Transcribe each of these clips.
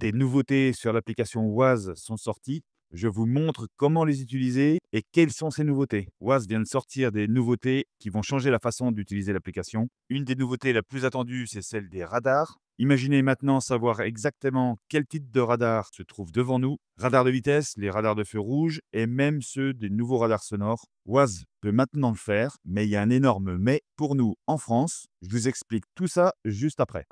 Des nouveautés sur l'application Waze sont sorties. Je vous montre comment les utiliser et quelles sont ces nouveautés. Waze vient de sortir des nouveautés qui vont changer la façon d'utiliser l'application. Une des nouveautés la plus attendue, c'est celle des radars. Imaginez maintenant savoir exactement quel type de radar se trouve devant nous. Radars de vitesse, les radars de feu rouge et même ceux des nouveaux radars sonores. Waze peut maintenant le faire, mais il y a un énorme mais pour nous en France. Je vous explique tout ça juste après.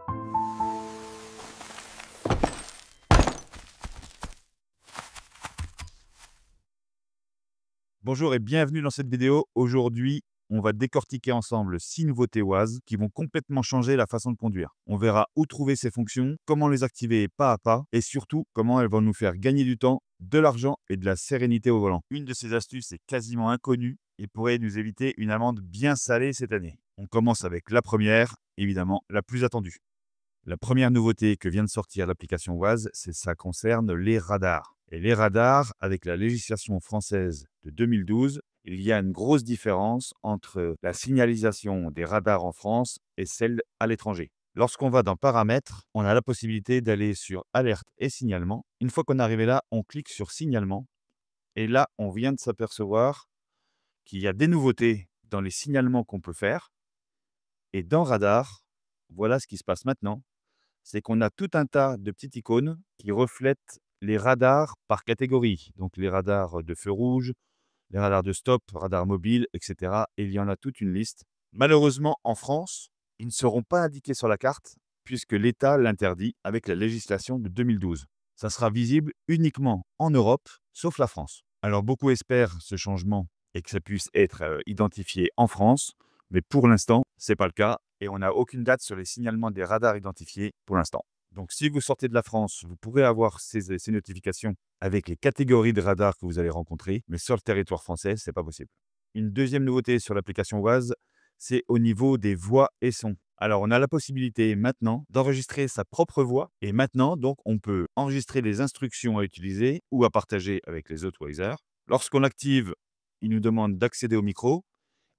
Bonjour et bienvenue dans cette vidéo. Aujourd'hui, on va décortiquer ensemble 6 nouveautés Waze qui vont complètement changer la façon de conduire. On verra où trouver ces fonctions, comment les activer pas à pas et surtout comment elles vont nous faire gagner du temps, de l'argent et de la sérénité au volant. Une de ces astuces est quasiment inconnue et pourrait nous éviter une amende bien salée cette année. On commence avec la première, évidemment la plus attendue. La première nouveauté que vient de sortir l'application Waze, ça concerne les radars. Et les radars, avec la législation française de 2012, il y a une grosse différence entre la signalisation des radars en France et celle à l'étranger. Lorsqu'on va dans Paramètres, on a la possibilité d'aller sur Alerte et Signalement. Une fois qu'on est arrivé là, on clique sur Signalement. Et là, on vient de s'apercevoir qu'il y a des nouveautés dans les signalements qu'on peut faire. Et dans Radar, voilà ce qui se passe maintenant. C'est qu'on a tout un tas de petites icônes qui reflètent les radars par catégorie. Donc les radars de feu rouge, les radars de stop, radars mobiles, etc. Et il y en a toute une liste. Malheureusement, en France, ils ne seront pas indiqués sur la carte puisque l'État l'interdit avec la législation de 2012. Ça sera visible uniquement en Europe, sauf la France. Alors beaucoup espèrent ce changement et que ça puisse être identifié en France, mais pour l'instant, ce n'est pas le cas et on n'a aucune date sur les signalements des radars identifiés pour l'instant. Donc si vous sortez de la France, vous pourrez avoir ces notifications avec les catégories de radars que vous allez rencontrer, mais sur le territoire français, ce n'est pas possible. Une deuxième nouveauté sur l'application Waze, c'est au niveau des voix et sons. Alors, on a la possibilité maintenant d'enregistrer sa propre voix et maintenant, donc, on peut enregistrer les instructions à utiliser ou à partager avec les autres Wazers. Lorsqu'on active, il nous demande d'accéder au micro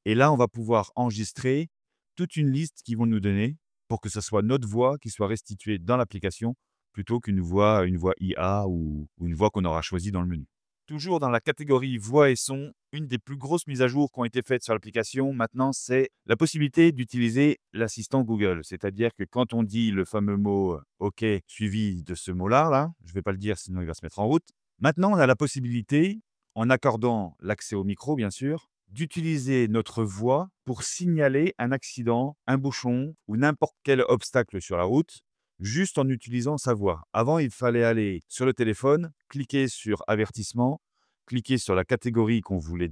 et là, on va pouvoir enregistrer toute une liste qu'ils vont nous donner pour que ce soit notre voix qui soit restituée dans l'application plutôt qu'une voix IA ou une voix qu'on aura choisie dans le menu. Toujours dans la catégorie voix et son, une des plus grosses mises à jour qui ont été faites sur l'application maintenant, c'est la possibilité d'utiliser l'assistant Google. C'est-à-dire que quand on dit le fameux mot OK suivi de ce mot-là, je ne vais pas le dire sinon il va se mettre en route. Maintenant, on a la possibilité, en accordant l'accès au micro bien sûr, d'utiliser notre voix pour signaler un accident, un bouchon ou n'importe quel obstacle sur la route, juste en utilisant sa voix. Avant, il fallait aller sur le téléphone, cliquer sur avertissement, cliquer sur la catégorie qu'on voulait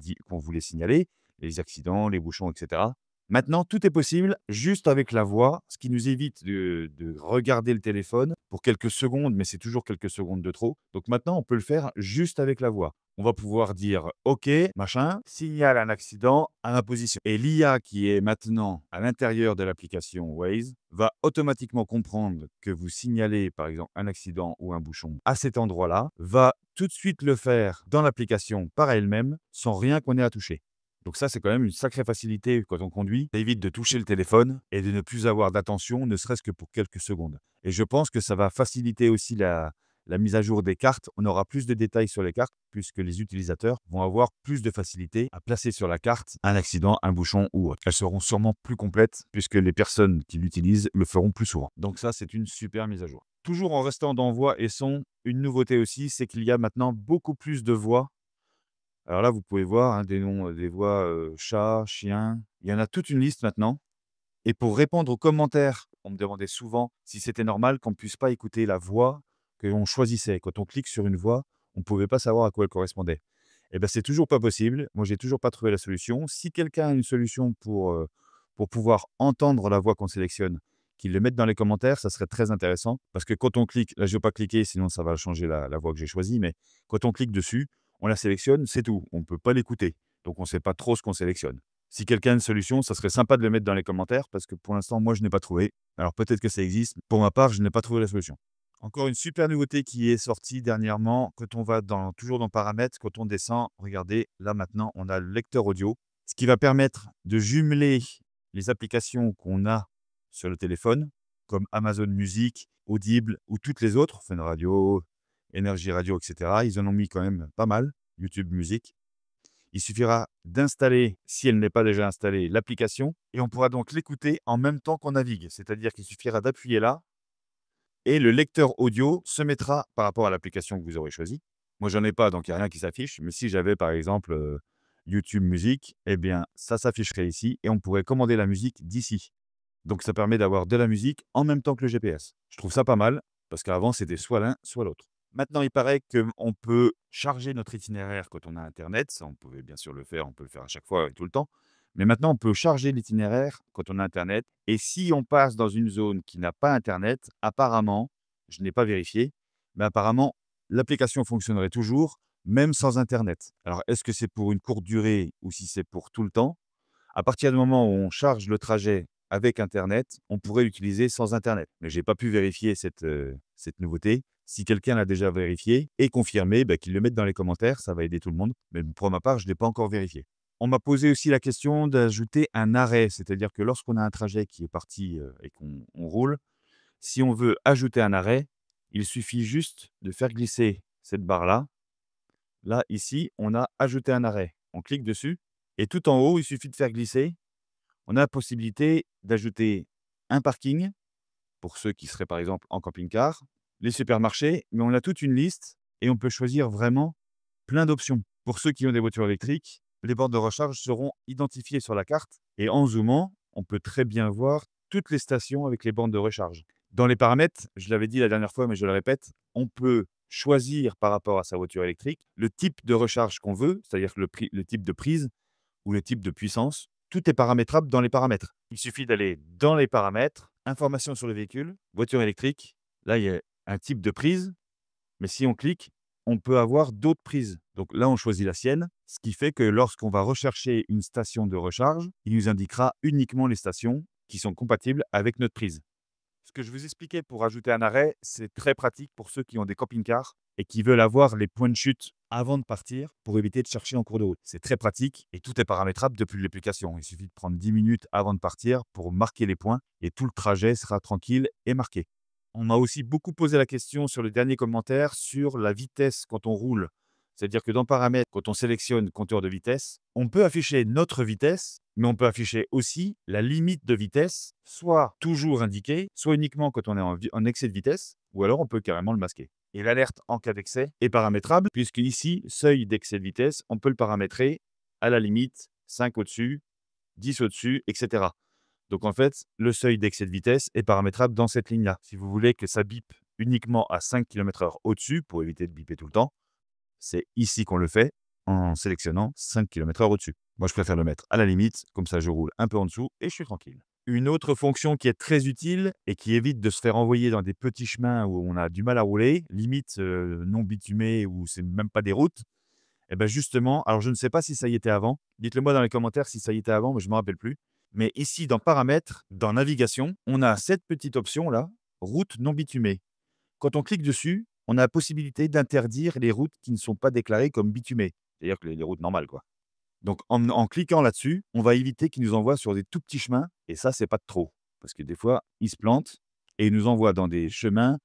signaler, les accidents, les bouchons, etc. Maintenant, tout est possible juste avec la voix, ce qui nous évite de regarder le téléphone pour quelques secondes, mais c'est toujours quelques secondes de trop. Donc maintenant, on peut le faire juste avec la voix. On va pouvoir dire OK, machin, signale un accident à ma position. Et l'IA qui est maintenant à l'intérieur de l'application Waze va automatiquement comprendre que vous signalez par exemple un accident ou un bouchon à cet endroit-là, va tout de suite le faire dans l'application par elle-même sans rien qu'on ait à toucher. Donc ça, c'est quand même une sacrée facilité quand on conduit. Ça évite de toucher le téléphone et de ne plus avoir d'attention, ne serait-ce que pour quelques secondes. Et je pense que ça va faciliter aussi la mise à jour des cartes. On aura plus de détails sur les cartes puisque les utilisateurs vont avoir plus de facilité à placer sur la carte un accident, un bouchon ou autre. Elles seront sûrement plus complètes puisque les personnes qui l'utilisent le feront plus souvent. Donc ça, c'est une super mise à jour. Toujours en restant dans voix et son, une nouveauté aussi, c'est qu'il y a maintenant beaucoup plus de voix. Alors là, vous pouvez voir des noms, des voix chat, chien. Il y en a toute une liste maintenant. Et pour répondre aux commentaires, on me demandait souvent si c'était normal qu'on ne puisse pas écouter la voix que l'on choisissait. Quand on clique sur une voix, on ne pouvait pas savoir à quoi elle correspondait. Eh bien, c'est toujours pas possible. Moi, j'ai toujours pas trouvé la solution. Si quelqu'un a une solution pour pouvoir entendre la voix qu'on sélectionne, qu'il le mette dans les commentaires, ça serait très intéressant. Parce que quand on clique, là, je ne vais pas cliquer, sinon ça va changer la voix que j'ai choisie, mais quand on clique dessus, on la sélectionne, c'est tout. On ne peut pas l'écouter. Donc, on ne sait pas trop ce qu'on sélectionne. Si quelqu'un a une solution, ça serait sympa de le mettre dans les commentaires parce que pour l'instant, moi, je n'ai pas trouvé. Alors peut-être que ça existe. Pour ma part, je n'ai pas trouvé la solution. Encore une super nouveauté qui est sortie dernièrement. Quand on va toujours dans Paramètres, quand on descend, regardez, là maintenant, on a le lecteur audio, ce qui va permettre de jumeler les applications qu'on a sur le téléphone, comme Amazon Music Audible ou toutes les autres, Fun Radio, Énergie Radio, etc. Ils en ont mis quand même pas mal, YouTube Music. Il suffira d'installer, si elle n'est pas déjà installée, l'application et on pourra donc l'écouter en même temps qu'on navigue. C'est-à-dire qu'il suffira d'appuyer là et le lecteur audio se mettra par rapport à l'application que vous aurez choisie. Moi, j'en ai pas, donc il n'y a rien qui s'affiche. Mais si j'avais, par exemple, YouTube Music, eh bien, ça s'afficherait ici et on pourrait commander la musique d'ici. Donc, ça permet d'avoir de la musique en même temps que le GPS. Je trouve ça pas mal parce qu'avant, c'était soit l'un, soit l'autre. Maintenant, il paraît qu'on peut charger notre itinéraire quand on a Internet. Ça, on pouvait bien sûr le faire. On peut le faire à chaque fois et tout le temps. Mais maintenant, on peut charger l'itinéraire quand on a Internet. Et si on passe dans une zone qui n'a pas Internet, apparemment, je n'ai pas vérifié, mais apparemment, l'application fonctionnerait toujours, même sans Internet. Alors, est-ce que c'est pour une courte durée ou si c'est pour tout le temps? À partir du moment où on charge le trajet avec internet, on pourrait l'utiliser sans internet. Mais je n'ai pas pu vérifier cette nouveauté. Si quelqu'un l'a déjà vérifié et confirmé, qu'il le mette dans les commentaires, ça va aider tout le monde. Mais pour ma part, je ne l'ai pas encore vérifié. On m'a posé aussi la question d'ajouter un arrêt, c'est-à-dire que lorsqu'on a un trajet qui est parti et qu'on roule, si on veut ajouter un arrêt, il suffit juste de faire glisser cette barre-là. Là, ici, on a ajouté un arrêt. On clique dessus et tout en haut, il suffit de faire glisser. On a la possibilité d'ajouter un parking pour ceux qui seraient par exemple en camping-car, les supermarchés, mais on a toute une liste et on peut choisir vraiment plein d'options. Pour ceux qui ont des voitures électriques, les bornes de recharge seront identifiées sur la carte et en zoomant, on peut très bien voir toutes les stations avec les bornes de recharge. Dans les paramètres, je l'avais dit la dernière fois, mais je le répète, on peut choisir par rapport à sa voiture électrique le type de recharge qu'on veut, c'est-à-dire le type de prise ou le type de puissance. Tout est paramétrable dans les paramètres. Il suffit d'aller dans les paramètres, informations sur le véhicule, voiture électrique. Là, il y a un type de prise, mais si on clique, on peut avoir d'autres prises. Donc là, on choisit la sienne, ce qui fait que lorsqu'on va rechercher une station de recharge, il nous indiquera uniquement les stations qui sont compatibles avec notre prise. Ce que je vous expliquais pour ajouter un arrêt, c'est très pratique pour ceux qui ont des camping-cars et qui veulent avoir les points de chute avant de partir pour éviter de chercher en cours de route. C'est très pratique et tout est paramétrable depuis l'application. Il suffit de prendre 10 minutes avant de partir pour marquer les points et tout le trajet sera tranquille et marqué. On m'a aussi beaucoup posé la question sur le dernier commentaire sur la vitesse quand on roule. C'est-à-dire que dans Paramètres, quand on sélectionne compteur de vitesse, on peut afficher notre vitesse, mais on peut afficher aussi la limite de vitesse, soit toujours indiquée, soit uniquement quand on est en excès de vitesse, ou alors on peut carrément le masquer. Et l'alerte en cas d'excès est paramétrable, puisque ici, seuil d'excès de vitesse, on peut le paramétrer à la limite 5 au-dessus, 10 au-dessus, etc. Donc en fait, le seuil d'excès de vitesse est paramétrable dans cette ligne-là. Si vous voulez que ça bip uniquement à 5 km/h au-dessus, pour éviter de biper tout le temps, c'est ici qu'on le fait en sélectionnant 5 km/h au-dessus. Moi, je préfère le mettre à la limite, comme ça je roule un peu en dessous et je suis tranquille. Une autre fonction qui est très utile et qui évite de se faire envoyer dans des petits chemins où on a du mal à rouler, limite non bitumés ou c'est même pas des routes, et bien justement, alors je ne sais pas si ça y était avant, dites-le moi dans les commentaires si ça y était avant, mais je ne me rappelle plus. Mais ici, dans Paramètres, dans Navigation, on a cette petite option-là, route non bitumée. Quand on clique dessus, on a la possibilité d'interdire les routes qui ne sont pas déclarées comme bitumées, c'est-à-dire que les routes normales, quoi. Donc en cliquant là-dessus, on va éviter qu'il nous envoie sur des tout petits chemins et ça, c'est pas de trop. Parce que des fois, il se plante et il nous envoie dans des chemins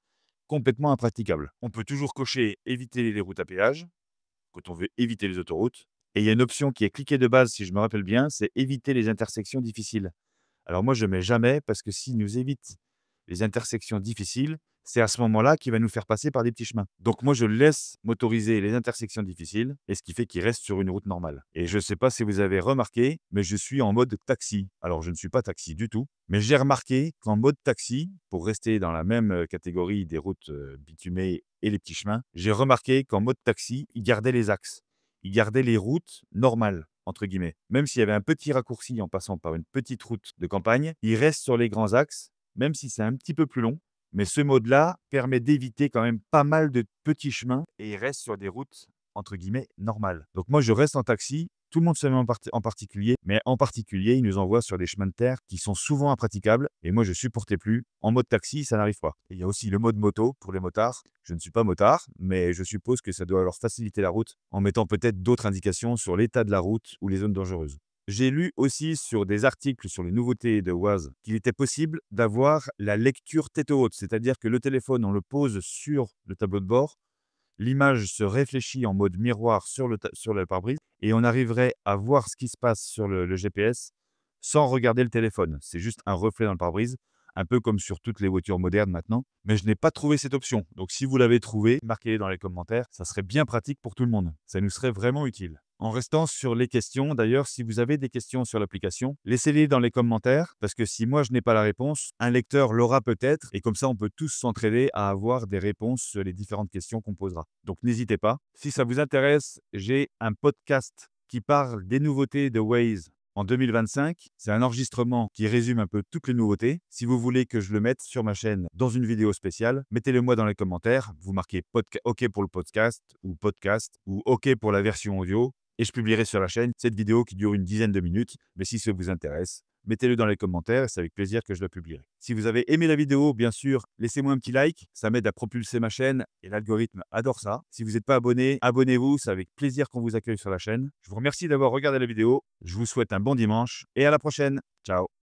complètement impraticables. On peut toujours cocher éviter les routes à péage quand on veut éviter les autoroutes. Et il y a une option qui est cliquée de base, si je me rappelle bien, c'est éviter les intersections difficiles. Alors moi, je ne mets jamais parce que s'il nous évite les intersections difficiles, c'est à ce moment-là qu'il va nous faire passer par des petits chemins. Donc moi, je laisse m'autoriser les intersections difficiles et ce qui fait qu'il reste sur une route normale. Et je ne sais pas si vous avez remarqué, mais je suis en mode taxi. Alors je ne suis pas taxi du tout, mais j'ai remarqué qu'en mode taxi, pour rester dans la même catégorie des routes bitumées et les petits chemins, j'ai remarqué qu'en mode taxi, il gardait les axes. Il gardait les routes normales, entre guillemets. Même s'il y avait un petit raccourci en passant par une petite route de campagne, il reste sur les grands axes, même si c'est un petit peu plus long. Mais ce mode-là permet d'éviter quand même pas mal de petits chemins et il reste sur des routes, entre guillemets, normales. Donc moi, je reste en taxi. Tout le monde se met en particulier, mais en particulier, il nous envoie sur des chemins de terre qui sont souvent impraticables. Et moi, je ne supportais plus. En mode taxi, ça n'arrive pas. Et il y a aussi le mode moto pour les motards. Je ne suis pas motard, mais je suppose que ça doit leur faciliter la route en mettant peut-être d'autres indications sur l'état de la route ou les zones dangereuses. J'ai lu aussi sur des articles sur les nouveautés de Waze qu'il était possible d'avoir la lecture tête haute, c'est-à-dire que le téléphone, on le pose sur le tableau de bord, l'image se réfléchit en mode miroir sur le pare-brise et on arriverait à voir ce qui se passe sur le GPS sans regarder le téléphone. C'est juste un reflet dans le pare-brise, un peu comme sur toutes les voitures modernes maintenant. Mais je n'ai pas trouvé cette option. Donc si vous l'avez trouvée, marquez-les dans les commentaires. Ça serait bien pratique pour tout le monde. Ça nous serait vraiment utile. En restant sur les questions, d'ailleurs, si vous avez des questions sur l'application, laissez-les dans les commentaires, parce que si moi je n'ai pas la réponse, un lecteur l'aura peut-être, et comme ça on peut tous s'entraider à avoir des réponses sur les différentes questions qu'on posera. Donc n'hésitez pas. Si ça vous intéresse, j'ai un podcast qui parle des nouveautés de Waze en 2025. C'est un enregistrement qui résume un peu toutes les nouveautés. Si vous voulez que je le mette sur ma chaîne dans une vidéo spéciale, mettez-le moi dans les commentaires. Vous marquez OK pour le podcast ou OK pour la version audio et je publierai sur la chaîne cette vidéo qui dure une dizaine de minutes. Mais si ça vous intéresse, mettez-le dans les commentaires et c'est avec plaisir que je la publierai. Si vous avez aimé la vidéo, bien sûr, laissez-moi un petit like. Ça m'aide à propulser ma chaîne et l'algorithme adore ça. Si vous n'êtes pas abonné, abonnez-vous. C'est avec plaisir qu'on vous accueille sur la chaîne. Je vous remercie d'avoir regardé la vidéo. Je vous souhaite un bon dimanche et à la prochaine. Ciao.